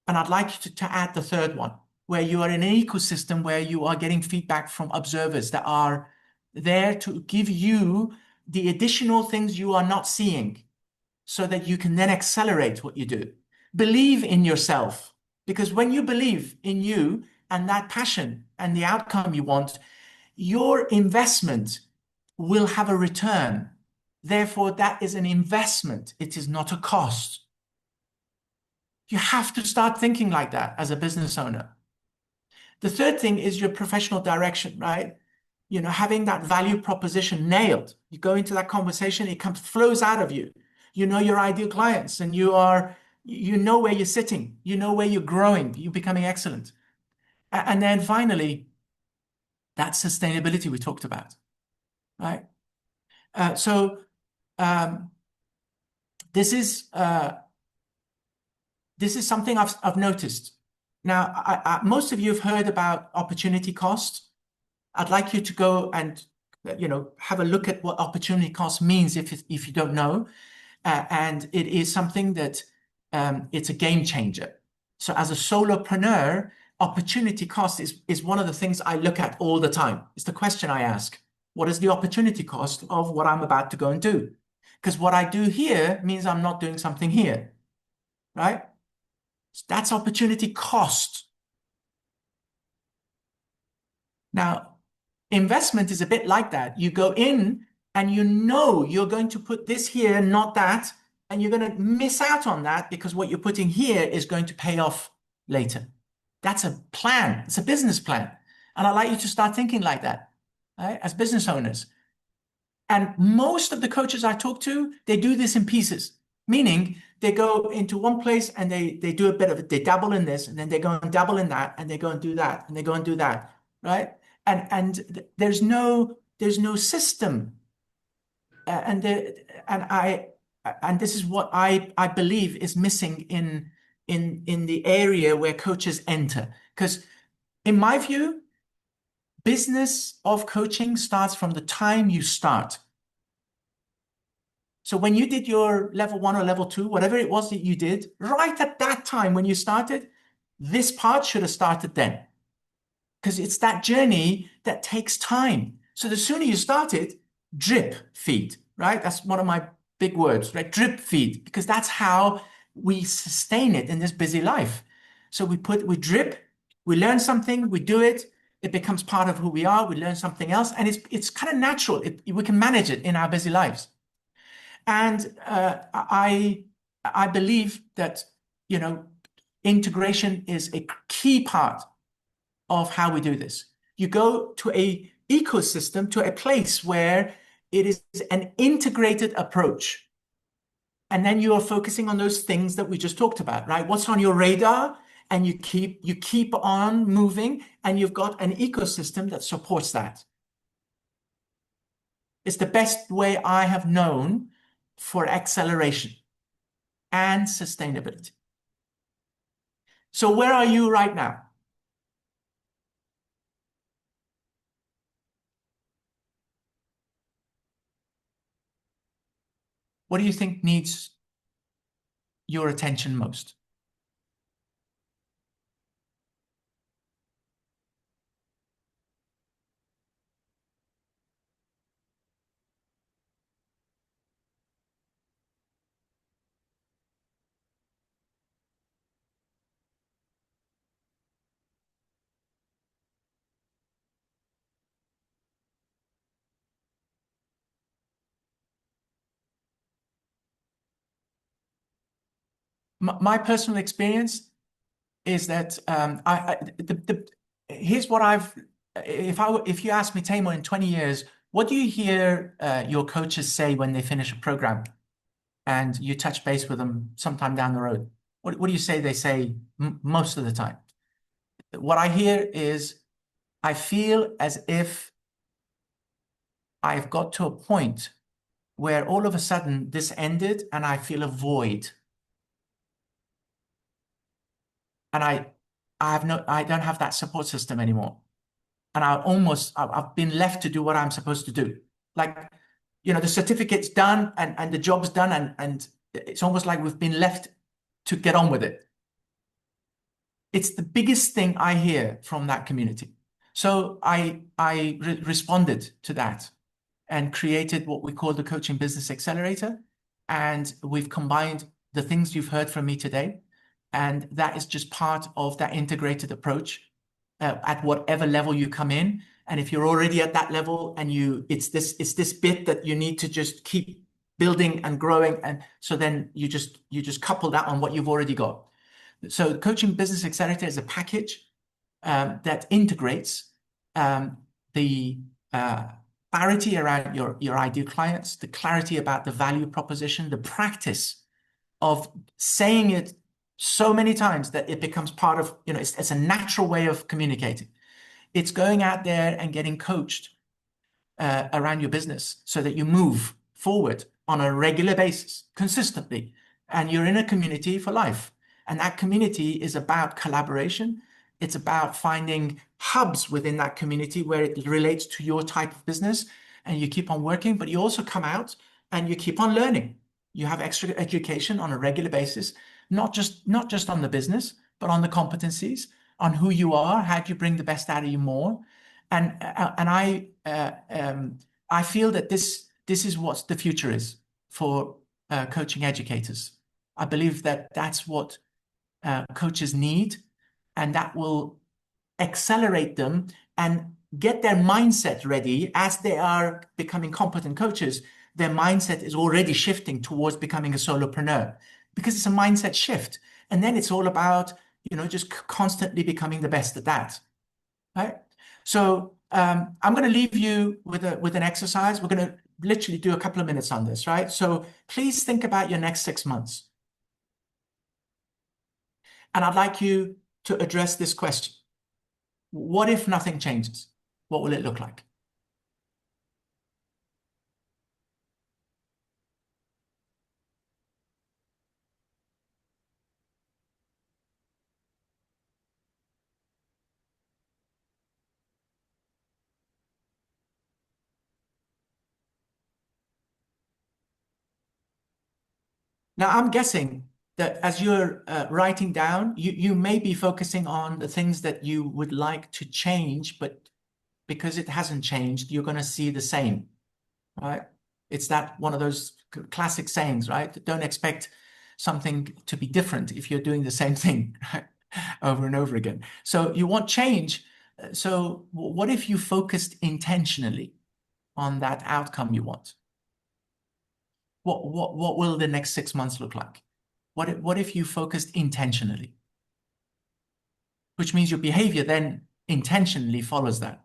I'd like you to add the third one, where you are in an ecosystem where you are getting feedback from observers that are there to give you the additional things you are not seeing so that you can then accelerate what you do. Believe in yourself, because when you believe in you and that passion and the outcome you want, your investment will have a return. Therefore, that is an investment. It is not a cost. You have to start thinking like that as a business owner. The third thing is your professional direction, right? You know, having that value proposition nailed. You go into that conversation, it flows out of you. You know your ideal clients, and you know where you're sitting. You know where you're growing. You're becoming excellent. And then finally, that sustainability we talked about, right? So this is something I've noticed. Now, most of you have heard about opportunity cost. I'd like you to go and have a look at what opportunity cost means if you don't know. And it is something that it's a game changer. So as a solopreneur, opportunity cost is one of the things I look at all the time. It's the question I ask. What is the opportunity cost of what I'm about to go and do? Because what I do here means I'm not doing something here, right? So that's opportunity cost. Now, investment is a bit like that. You go in and you know you're going to put this here, not that, and you're going to miss out on that because what you're putting here is going to pay off later. That's a plan. It's a business plan. And I'd like you to start thinking like that, right, as business owners. And most of the coaches I talk to, they do this in pieces, meaning they go into one place and they do a bit of it. They dabble in this, and then they go and dabble in that, and they go and do that, and they go and do that, right? And there's no system. And this is what I believe is missing in the area where coaches enter. Because in my view, business of coaching starts from the time you start. So when you did your level 1 or level 2, whatever it was that you did, right at that time when you started, this part should have started then. Because it's that journey that takes time. So the sooner you start it, drip feed, right? That's one of my big words, right? Drip feed, because that's how we sustain it in this busy life. So we drip, we learn something, we do it, it becomes part of who we are, we learn something else, and it's kind of natural. We can manage it in our busy lives. And I believe that, integration is a key part of how we do this. You go to a ecosystem, to a place where it is an integrated approach. And then you are focusing on those things that we just talked about, right? What's on your radar? And you keep on moving, and you've got an ecosystem that supports that. It's the best way I have known for acceleration and sustainability. So where are you right now? What do you think needs your attention most? My personal experience, is that here's what if you ask me, Taymour, in 20 years, what do you hear your coaches say when they finish a program and you touch base with them sometime down the road? What do you say they say most of the time? What I hear is, I feel as if I've got to a point where all of a sudden this ended and I feel a void. And I don't have that support system anymore. And I've been left to do what I'm supposed to do. Like, the certificate's done and the job's done, and it's almost like we've been left to get on with it. It's the biggest thing I hear from that community. So I responded to that and created what we call the Coaching Business Accelerator. And we've combined the things you've heard from me today. And that is just part of that integrated approach at whatever level you come in. And if you're already at that level and it's this bit that you need to just keep building and growing. And so then you just couple that on what you've already got. So the Coaching Business Accelerator is a package that integrates the clarity around your ideal clients, the clarity about the value proposition, the practice of saying it so many times that it becomes part of, it's a natural way of communicating. It's going out there and getting coached around your business so that you move forward on a regular basis, consistently, and you're in a community for life. And that community is about collaboration. It's about finding hubs within that community where it relates to your type of business, and you keep on working, but you also come out and you keep on learning. You have extra education on a regular basis, not just on the business, but on the competencies, on who you are, how do you bring the best out of you more. And I feel that this is what the future is for coaching educators. I believe that that's what coaches need, and that will accelerate them and get their mindset ready as they are becoming competent coaches. Their mindset is already shifting towards becoming a solopreneur, because it's a mindset shift. And then it's all about, just constantly becoming the best at that, right? So I'm going to leave you with an exercise. We're going to literally do a couple of minutes on this, right? So please think about your next 6 months. And I'd like you to address this question. What if nothing changes? What will it look like? Now, I'm guessing that as you're writing down, you may be focusing on the things that you would like to change, but because it hasn't changed, you're going to see the same, right? It's that one of those classic sayings, right? Don't expect something to be different if you're doing the same thing, right? Over and over again. So you want change. So what if you focused intentionally on that outcome you want? What will the next 6 months look like? What if you focused intentionally? Which means your behavior then intentionally follows that.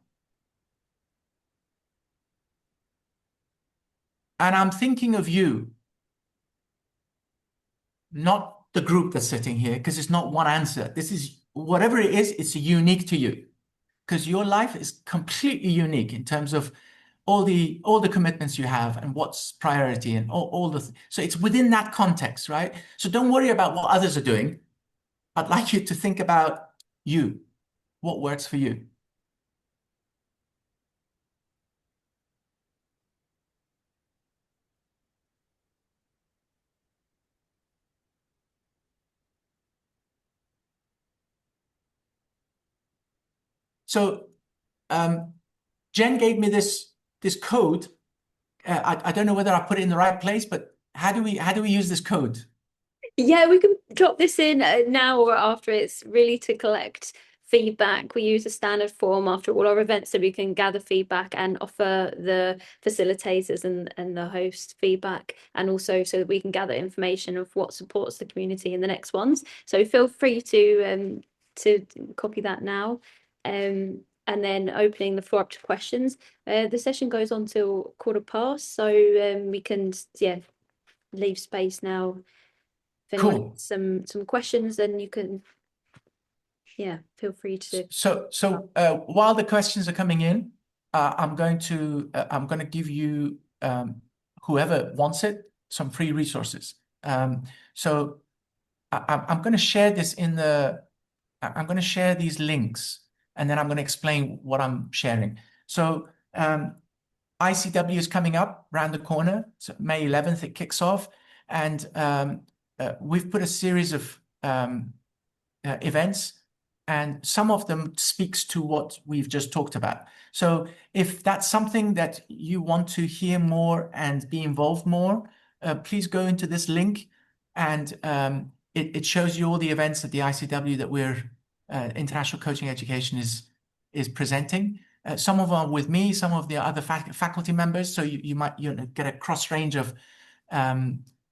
And I'm thinking of you, not the group that's sitting here, because it's not one answer. This is, whatever it is, it's unique to you, because your life is completely unique in terms of all the commitments you have and what's priority and so it's within that context, right? So don't worry about what others are doing. I'd like you to think about you, what works for you. So Jen gave me this code. I don't know whether I put it in the right place, but how do we use this code? Yeah, we can drop this in now or after. It's really to collect feedback. We use a standard form after all our events so we can gather feedback and offer the facilitators and the host feedback, and also so that we can gather information of what supports the community in the next ones. So feel free to copy that now. And then opening the floor up to questions. The session goes on till 15:15, so we can leave space now. If anyone Cool. has some questions, then you can feel free to. So while the questions are coming in, I'm going to give you whoever wants it some free resources. So I'm going to share this I'm going to share these links, and then I'm going to explain what I'm sharing. So ICW is coming up around the corner. So May 11th, it kicks off. And we've put a series of events, and some of them speaks to what we've just talked about. So if that's something that you want to hear more and be involved more, please go into this link, and it shows you all the events at the ICW that we're International Coaching Education is presenting. Some of them are with me, some of the other faculty members, so you might get a cross range of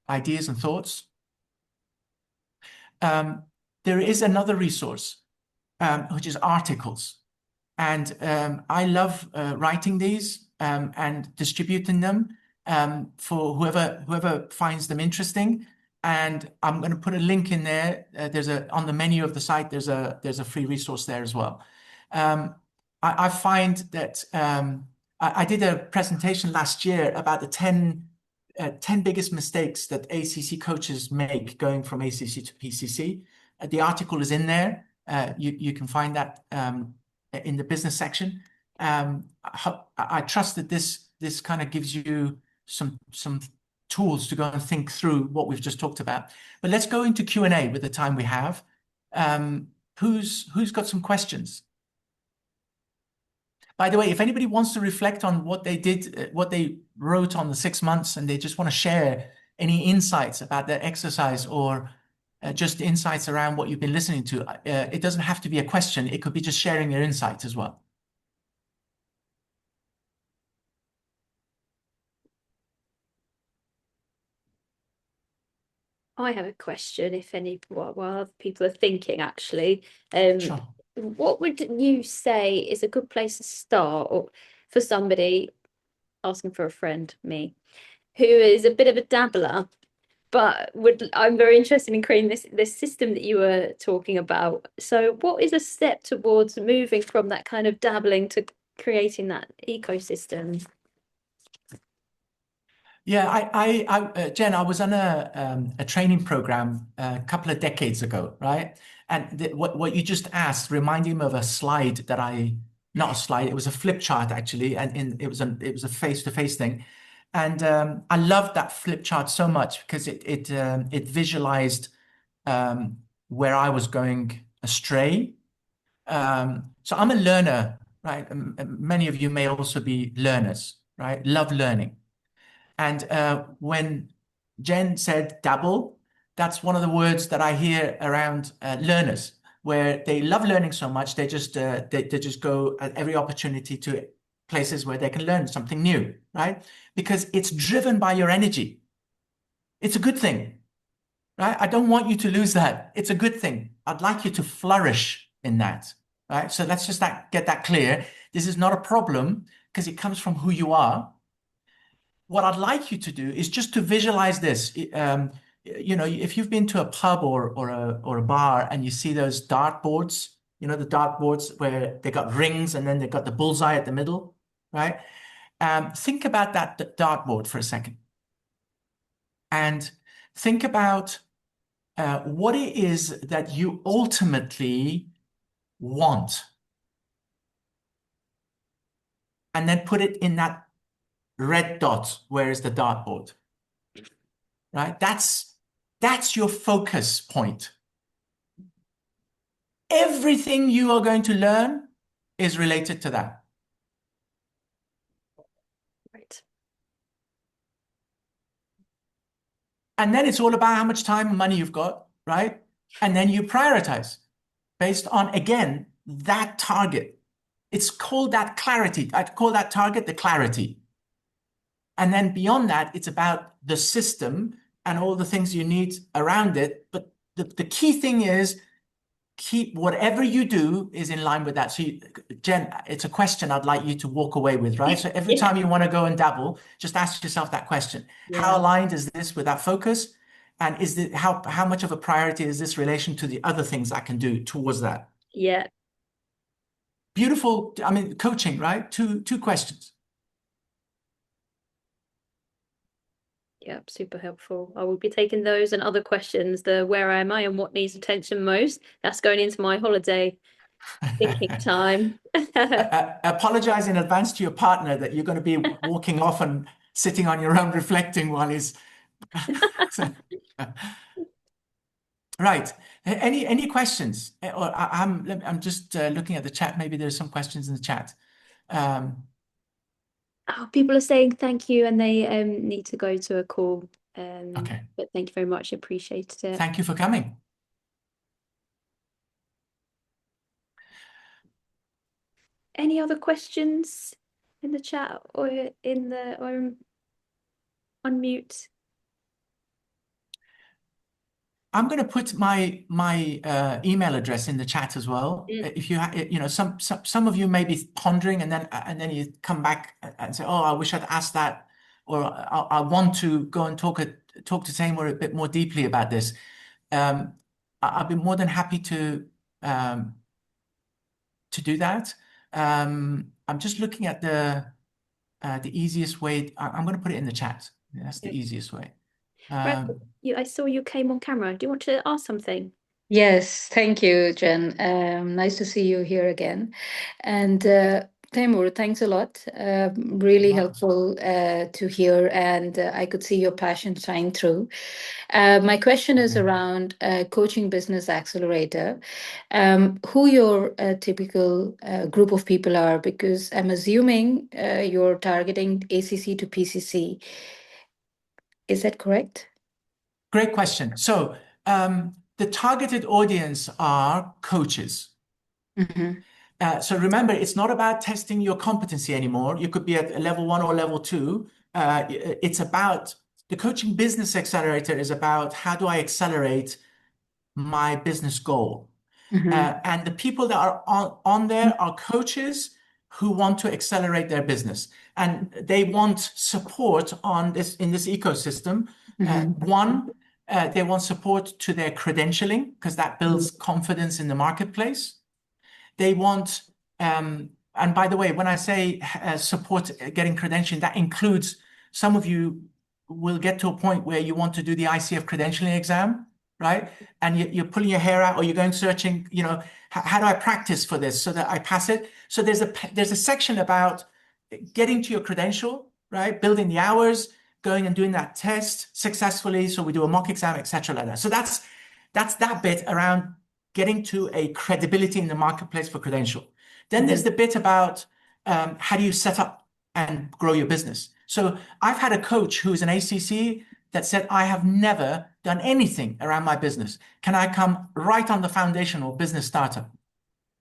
ideas and thoughts. There is another resource, which is articles. And I love writing these and distributing them for whoever finds them interesting. And I'm going to put a link in there. On the menu of the site, there's a free resource there as well. I find that I did a presentation last year about the 10 biggest mistakes that ACC coaches make going from ACC to PCC. The article is in there. You can find that in the business section. I trust that this kind of gives you some tools to go and think through what we've just talked about. But let's go into Q&A with the time we have. Who's got some questions? By the way, if anybody wants to reflect on what they did, what they wrote on the 6 months, and they just want to share any insights about their exercise, or just insights around what you've been listening to, it doesn't have to be a question. It could be just sharing your insights as well. I have a question, if any, while other people are thinking, actually. Sure. What would you say is a good place to start, or for somebody asking for a friend, me, who is a bit of a dabbler, but I'm very interested in creating this system that you were talking about. So what is a step towards moving from that kind of dabbling to creating that ecosystem? Yeah, Jen, I was on a training program a couple of decades ago, right? And what you just asked reminded me of a slide that not a slide, it was a flip chart actually, and it was a face-to-face thing. And I loved that flip chart so much because it visualized where I was going astray. So I'm a learner, right? Many of you may also be learners, right? Love learning. And when Jen said dabble, that's one of the words that I hear around learners, where they love learning so much they just go at every opportunity to places where they can learn something new, right? Because it's driven by your energy. It's a good thing, right? I don't want you to lose that. It's a good thing. I'd like you to flourish in that, right? So let's just get that clear. This is not a problem because it comes from who you are. What I'd like you to do is just to visualize this. If you've been to a pub or a bar and you see those dart boards, the dart boards where they got rings and then they got the bullseye at the middle, right? Think about that dart board for a second. And think about what it is that you ultimately want. And then put it in that red dot where is the dartboard, right? That's your focus point. Everything you are going to learn is related to that. Right. And then it's all about how much time and money you've got, right? And then you prioritize based on, again, that target. It's called that clarity. I'd call that target the clarity. And then beyond that, it's about the system and all the things you need around it. But the key thing is keep whatever you do is in line with that. So Jen, it's a question I'd like you to walk away with, right? So every time you want to go and dabble, just ask yourself that question. How aligned is this with that focus? And is it how much of a priority is this relation to the other things I can do towards that? Yeah. Beautiful. I mean, coaching, right? Two questions. Yeah, super helpful. I will be taking those and other questions, the where am I and what needs attention most. That's going into my holiday thinking time. Apologize in advance to your partner that you're going to be walking off and sitting on your own reflecting while he's right. Any questions? Or I'm just looking at the chat. Maybe there's some questions in the chat. Oh, people are saying thank you and they need to go to a call. Okay. But thank you very much. Appreciated it. Thank you for coming. Any other questions in the chat or in the or unmute? I'm going to put my email address in the chat as well. If you know some of you may be pondering and then you come back and say, oh, I wish I'd asked that, or I want to go and talk to Taymour a bit more deeply about this. I'd be more than happy to do that. I'm just looking at the easiest way. I'm going to put it in the chat. That's the easiest way. Right. I saw you came on camera. Do you want to ask something? Yes, thank you, Jen. Nice to see you here again. And Taymour, thanks a lot. Really helpful to hear, and I could see your passion shine through. My question is around Coaching Business Accelerator. Who your typical group of people are, because I'm assuming you're targeting ACC to PCC. Is that correct? Great question. So the targeted audience are coaches. So remember, it's not about testing your competency anymore. You could be at level 1 or level 2. It's about the Coaching Business Accelerator is about how do I accelerate my business goal. And the people that are on there are coaches who want to accelerate their business, and they want support on this in this ecosystem. One, they want support to their credentialing because that builds confidence in the marketplace. They want, and by the way, when I say support getting credentialing, that includes some of you will get to a point where you want to do the ICF credentialing exam, right? And you're pulling your hair out, or you're going searching, you know, how do I practice for this so that I pass it? So there's a section about getting to your credential, right? Building the hours, going and doing that test successfully. So we do a mock exam, etc. like that. So that's that bit around getting to a credibility in the marketplace for credential. Then there's the bit about how do you set up and grow your business. So I've had a coach who's an ACC that said, I have never done anything around my business. Can I come right on the foundational business startup?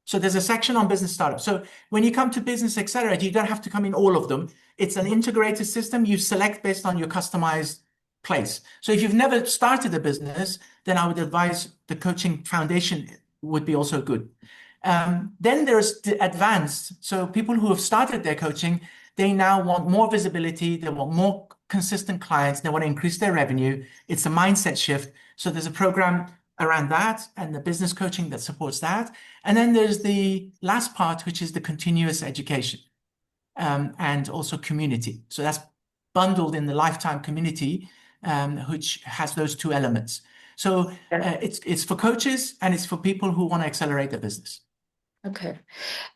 So there's a section on business startup. So when you come to Business Accelerator, you don't have to come in all of them. It's an integrated system. You select based on your customized place. So if you've never started a business, then I would advise the coaching foundation would be also good. Then there's the advanced. So people who have started their coaching, they now want more visibility. They want more consistent clients. They want to increase their revenue. It's a mindset shift. So there's a program around that and the business coaching that supports that. And then there's the last part, which is the continuous education and also community. So that's bundled in the lifetime community, which has those two elements. So it's for coaches and it's for people who want to accelerate their business. Okay.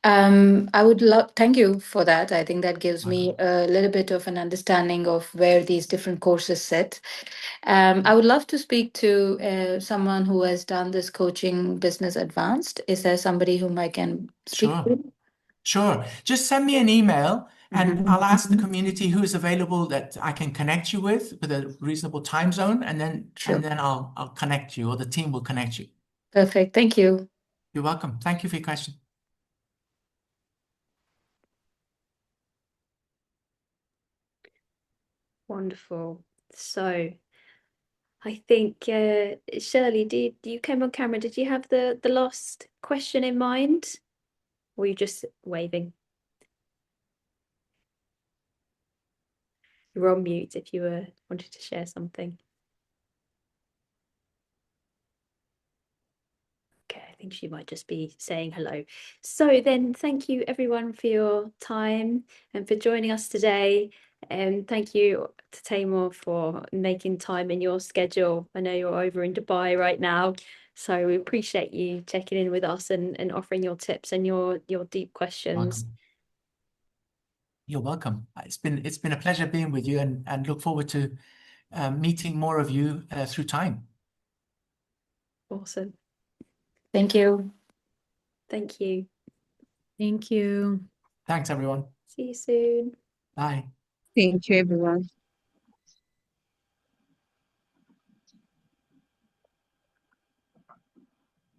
I would thank you for that. I think that gives me a little bit of an understanding of where these different courses sit. I would love to speak to someone who has done this Coaching Business Advanced. Is there somebody whom I can speak to? Sure. Just send me an email and I'll ask the community who is available that I can connect you with a reasonable time zone, and then I'll connect you, or the team will connect you. Perfect. Thank you. You're welcome. Thank you for your question. Wonderful. So I think, 𝗙lie, you came on camera. Did you have the last question in mind? Or were you just waving? You were on mute if you wanted to share something. Okay, I think she might just be saying hello. So then thank you everyone for your time and for joining us today. And thank you to Taymour for making time in your schedule. I know you're over in Dubai right now, so we appreciate you checking in with us and offering your tips and your deep questions. Welcome. You're welcome. It's been a pleasure being with you, and look forward to meeting more of you through time. Awesome. Thank you. Thank you. Thank you. Thanks, everyone. See you soon. Bye. Thank you, everyone.